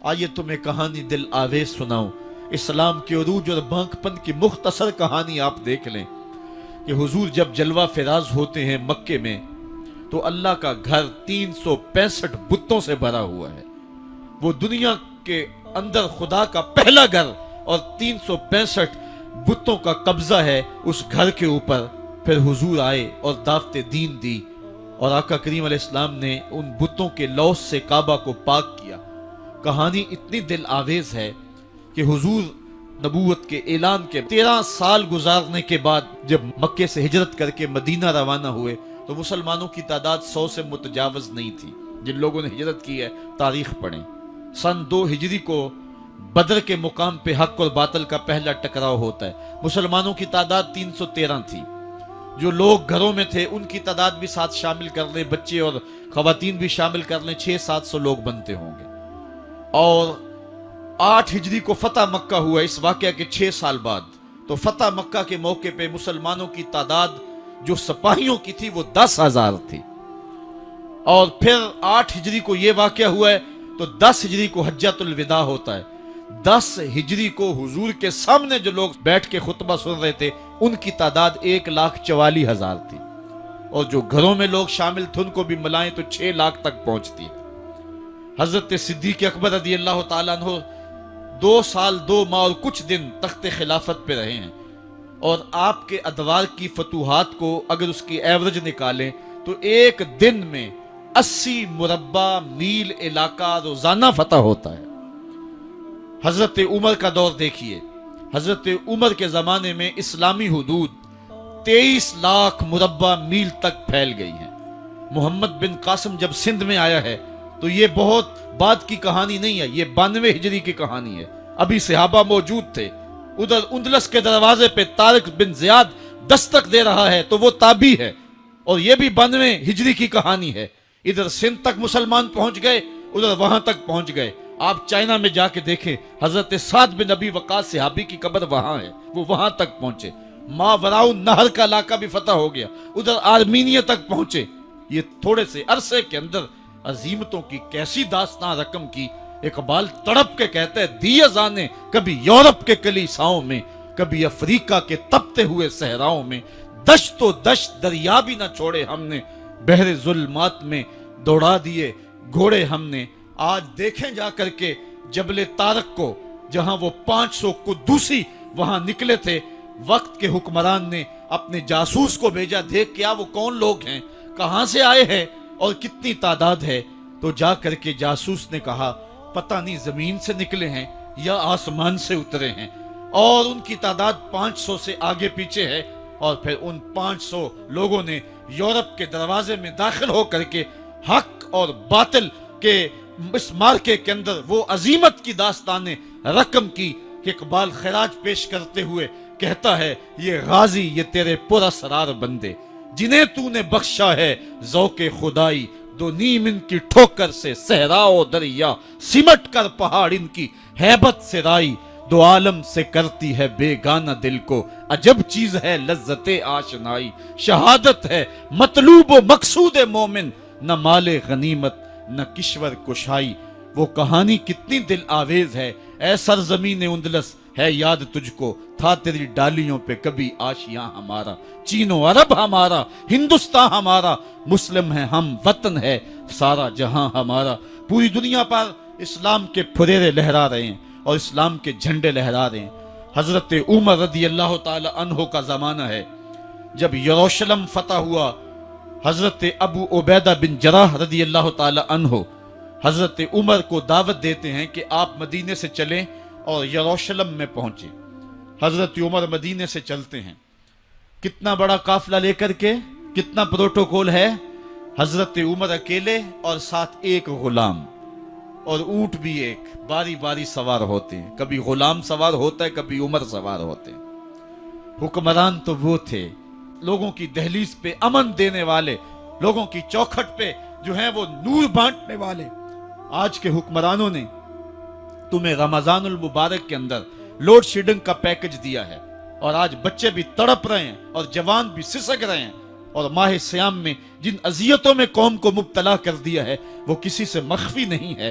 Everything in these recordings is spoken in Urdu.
آئیے تمہیں کہانی دل آویز سناؤں، اسلام کے عروج اور بانک پن کی مختصر کہانی آپ دیکھ لیں کہ حضور جب جلوہ فراز ہوتے ہیں مکے میں تو اللہ کا گھر 365 بتوں سے بھرا ہوا ہے۔ وہ دنیا کے اندر خدا کا پہلا گھر اور 365 بتوں کا قبضہ ہے اس گھر کے اوپر۔ پھر حضور آئے اور دعوت دین دی اور آقا کریم علیہ السلام نے ان بتوں کے لوث سے کعبہ کو پاک کیا۔ کہانی اتنی دل آویز ہے کہ حضور نبوت کے اعلان کے 13 سال گزارنے کے بعد جب مکے سے ہجرت کر کے مدینہ روانہ ہوئے تو مسلمانوں کی تعداد 100 سے متجاوز نہیں تھی۔ جن لوگوں نے ہجرت کی ہے تاریخ پڑھیں۔ سن 2 ہجری کو بدر کے مقام پہ حق اور باطل کا پہلا ٹکراؤ ہوتا ہے۔ مسلمانوں کی تعداد 313 تھی۔ جو لوگ گھروں میں تھے ان کی تعداد بھی ساتھ شامل کر لیں، بچے اور خواتین بھی شامل کر لیں، 600-700 لوگ بنتے ہوں گے۔ اور 8 ہجری کو فتح مکہ ہوا اس واقعہ کے 6 سال بعد۔ تو فتح مکہ کے موقع پہ مسلمانوں کی تعداد جو سپاہیوں کی تھی وہ 10,000 تھی۔ اور پھر 8 ہجری کو یہ واقعہ ہوا ہے تو 10 ہجری کو حجۃ الوداع ہوتا ہے۔ 10 ہجری کو حضور کے سامنے جو لوگ بیٹھ کے خطبہ سن رہے تھے ان کی تعداد 1,44,000 تھی، اور جو گھروں میں لوگ شامل تھے ان کو بھی ملائیں تو 6 لاکھ تک پہنچتی ہے۔ حضرت صدیق اکبر رضی اللہ تعالیٰ عنہ 2 سال 2 ماہ اور کچھ دن تخت خلافت پہ رہے ہیں، اور آپ کے ادوار کی فتوحات کو اگر اس کی ایوریج نکالیں تو ایک دن میں 80 مربع میل علاقہ روزانہ فتح ہوتا ہے۔ حضرت عمر کا دور دیکھیے، حضرت عمر کے زمانے میں اسلامی حدود 23 لاکھ مربع میل تک پھیل گئی ہیں۔ محمد بن قاسم جب سندھ میں آیا ہے تو یہ بہت بعد کی کہانی نہیں ہے، یہ 92 ہجری کی کہانی ہے۔ ابھی صحابہ موجود تھے۔ ادھر اندلس کے دروازے پہ طارق بن زیاد دستک دے رہا ہے تو وہ تابعی ہے، اور یہ بھی 92 ہجری کی کہانی ہے۔ ادھر سندھ تک مسلمان پہنچ گئے، ادھر وہاں تک پہنچ گئے۔ آپ چائنا میں جا کے دیکھیں، حضرت سعد بن ابی وقاص صحابی کی قبر وہاں ہے، وہ وہاں تک پہنچے۔ ماوراء نہر کا علاقہ بھی فتح ہو گیا، ادھر آرمینیا تک پہنچے۔ یہ تھوڑے سے عرصے کے اندر عظیمتوں کی کیسی داستان رقم کی۔ اقبال تڑپ کے کہتا ہے، دی ازانے کبھی یورپ کے کلیساؤں میں، کبھی افریقہ کے تپتے ہوئے صحراؤں میں، دشت و دشت دریا بھی نہ چھوڑے ہم نے، بحر ظلمات میں دوڑا دیے گھوڑے ہم نے۔ آج دیکھیں جا کر کے جبل طارق کو، جہاں وہ 500 قدوسی وہاں نکلے تھے، وقت کے حکمران نے اپنے جاسوس کو بھیجا، دیکھ کیا وہ کون لوگ ہیں، کہاں سے آئے ہیں اور کتنی تعداد ہے۔ تو جا کر کے جاسوس نے کہا پتہ نہیں زمین سے نکلے ہیں یا آسمان سے اترے ہیں، اور ان کی تعداد 500 سے آگے پیچھے ہے۔ اور پھر ان 500 لوگوں نے یورپ کے دروازے میں داخل ہو کر کے حق اور باطل کے اس مارکے کے اندر وہ عظیمت کی داستانیں رقم کی کہ اقبال خراج پیش کرتے ہوئے کہتا ہے، یہ غازی یہ تیرے پر اسرار بندے جنہیں تو نے بخشا ہے ذوق خدائی، دو نیم ان کی ٹھوکر سے صحرا و دریا، سمٹ کر پہاڑ ان کی ہیبت سے رائی، دو عالم سے کرتی ہے بیگانہ دل کو، عجب چیز ہے لذت آشنائی، شہادت ہے مطلوب و مقصود مومن، نہ مال غنیمت نہ کشور کشائی۔ وہ کہانی کتنی دل آویز ہے۔ اے سرزمین اندلس ہے یاد تجھ کو، تھا تیری ڈالیوں پہ کبھی آشیاں ہمارا، چین و عرب ہمارا، ہندوستان ہمارا، مسلم ہے ہم، وطن ہے سارا جہاں ہمارا۔ پوری دنیا پر اسلام کے پھریرے لہرا رہے ہیں اور اسلام کے جھنڈے لہرا رہے ہیں۔ حضرت عمر رضی اللہ تعالی عنہ کا زمانہ ہے جب یروشلم فتح ہوا۔ حضرت ابو عبیدہ بن جراح رضی اللہ تعالی عنہ حضرت عمر کو دعوت دیتے ہیں کہ آپ مدینے سے چلیں اور یروشلم میں پہنچیں۔ حضرت عمر مدینے سے چلتے ہیں، کتنا بڑا قافلہ لے کر کے، کتنا پروٹوکول ہے۔ حضرت عمر اکیلے اور ساتھ ایک غلام، اور اونٹ بھی ایک، باری باری سوار ہوتے ہیں، کبھی غلام سوار ہوتا ہے کبھی عمر سوار ہوتے ہیں۔ حکمران تو وہ تھے لوگوں کی دہلیز پہ امن دینے والے، لوگوں کی چوکھٹ پہ جو ہیں وہ نور بانٹنے والے۔ آج کے حکمرانوں نے تمہیں رمضان المبارک کے اندر لوڈ شیڈنگ کا پیکج دیا ہے، اور آج بچے بھی تڑپ رہے ہیں اور جوان بھی سسک رہے ہیں، اور ماہ سیام میں جن اذیتوں میں قوم کو مبتلا کر دیا ہے وہ کسی سے مخفی نہیں ہے۔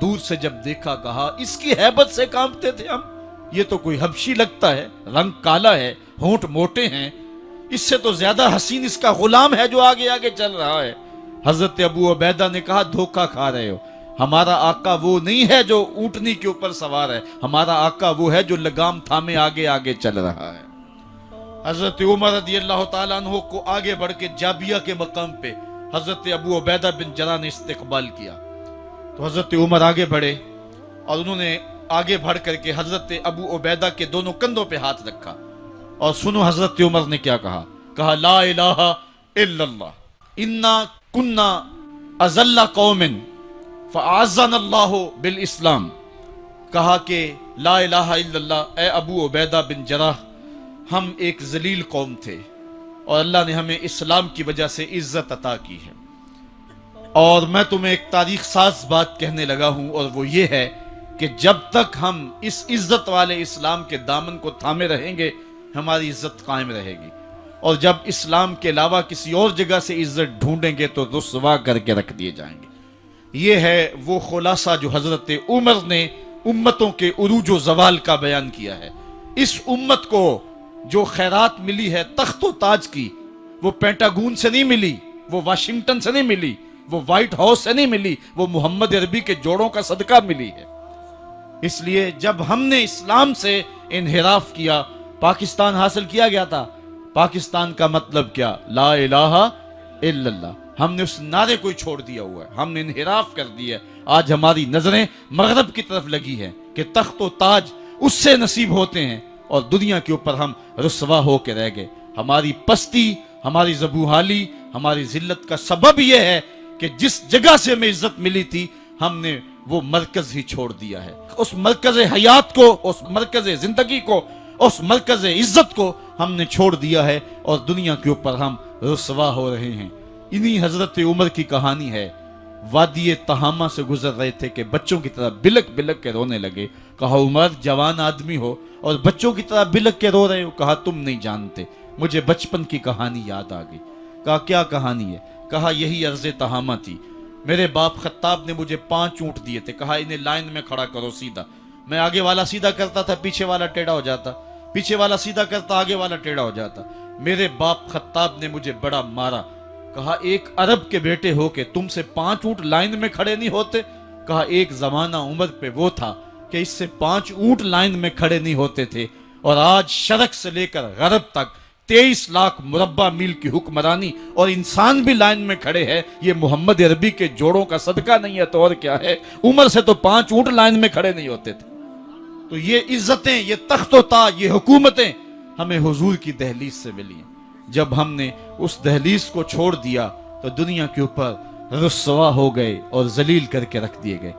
دور سے جب دیکھا کہا اس کی ہیبت سے کانپتے تھے ہم، یہ تو کوئی حبشی لگتا ہے، رنگ کالا ہے، ہونٹ موٹے ہیں، اس سے تو زیادہ حسین اس کا غلام ہے جو آگے آگے چل رہا ہے۔ حضرت ابو عبیدہ نے کہا دھوکہ کھا رہے ہو، ہمارا آقا وہ نہیں ہے جو اونٹنی کے اوپر سوار ہے، ہمارا آقا وہ ہے جو لگام تھامے آگے آگے چل رہا ہے۔ حضرت عمر رضی اللہ تعالیٰ عنہ کو آگے بڑھ کے جابیہ کے مقام پہ حضرت ابو عبیدہ بن جراح نے استقبال کیا، تو حضرت عمر آگے بڑھے اور انہوں نے آگے بڑھ کر کے حضرت ابو عبیدہ کے دونوں کندھوں پہ ہاتھ رکھا، اور سنو حضرت عمر نے کیا کہا لا الہ الا اللہ انا کنا اذل قوم فاعزنا اللہ بالاسلام، کہا کہ لا الہ الا اللہ، اے ابو عبیدہ بن جراح، ہم ایک ذلیل قوم تھے اور اللہ نے ہمیں اسلام کی وجہ سے عزت عطا کی ہے۔ اور میں تمہیں ایک تاریخ ساز بات کہنے لگا ہوں، اور وہ یہ ہے کہ جب تک ہم اس عزت والے اسلام کے دامن کو تھامے رہیں گے ہماری عزت قائم رہے گی، اور جب اسلام کے علاوہ کسی اور جگہ سے عزت ڈھونڈیں گے تو رسوا کر کے رکھ دیے جائیں گے۔ یہ ہے وہ خلاصہ جو حضرت عمر نے امتوں کے عروج و زوال کا بیان کیا ہے۔ اس امت کو جو خیرات ملی ہے تخت و تاج کی، وہ پینٹاگون سے نہیں ملی، وہ واشنگٹن سے نہیں ملی، وہ وائٹ ہاؤس سے نہیں ملی، وہ محمد عربی کے جوڑوں کا صدقہ ملی ہے۔ اس لیے جب ہم نے اسلام سے انحراف کیا، پاکستان حاصل کیا گیا تھا، پاکستان کا مطلب کیا؟ لا الہ الا اللہ، ہم نے اس نعرے کو چھوڑ دیا ہوا ہے، ہم نے انحراف کر دیا ہے۔ آج ہماری نظریں مغرب کی طرف لگی ہیں کہ تخت و تاج اس سے نصیب ہوتے ہیں، اور دنیا کے اوپر ہم رسوا ہو کے رہ گئے۔ ہماری پستی، ہماری زبوحالی، ہماری ذلت کا سبب یہ ہے کہ جس جگہ سے ہمیں عزت ملی تھی ہم نے وہ مرکز ہی چھوڑ دیا ہے۔ اس مرکز حیات کو، اس مرکز زندگی کو، اس مرکز عزت کو ہم نے چھوڑ دیا ہے، اور دنیا کے اوپر ہم رسوا ہو رہے ہیں۔ انہی حضرت عمر کی کہانی ہے۔ وادی تہامہ سے گزر رہے تھے کہ بچوں کی طرح بلک بلک کے رونے لگے۔ کہا عمر جوان آدمی ہو اور بچوں کی طرح بلک کے رو رہے ہو؟ کہا تم نہیں جانتے، مجھے بچپن کی کہانی یاد آ گئی۔ کہا کیا کہانی ہے؟ کہا یہی عرض تہامہ تھی، میرے باپ خطاب نے مجھے 5 اونٹ دیے تھے، کہا انہیں لائن میں کھڑا کرو سیدھا۔ میں آگے والا سیدھا کرتا تھا، پیچھے والا ٹیڑھا ہو جاتا، پیچھے والا سیدھا کرتا، آگے والا ٹیڑھا ہو جاتا۔ میرے باپ خطاب نے مجھے بڑا مارا۔ کہا ایک عرب کے بیٹے ہو کہ تم سے 5 اونٹ لائن میں کھڑے نہیں ہوتے؟ کہا ایک زمانہ عمر پہ وہ تھا کہ اس سے 5 اونٹ لائن میں کھڑے نہیں ہوتے تھے، اور آج شرق سے لے کر غرب تک 23 لاکھ مربع میل کی حکمرانی، اور انسان بھی لائن میں کھڑے ہیں۔ یہ محمد عربی کے جوڑوں کا صدقہ نہیں ہے تو اور کیا ہے؟ عمر سے تو 5 اونٹ لائن میں کھڑے نہیں ہوتے تھے۔ تو یہ عزتیں، یہ تخت و تاج، یہ حکومتیں ہمیں حضور کی دہلیز سے ملی ہیں۔ جب ہم نے اس دہلیز کو چھوڑ دیا تو دنیا کے اوپر رسوا ہو گئے اور ذلیل کر کے رکھ دیے گئے۔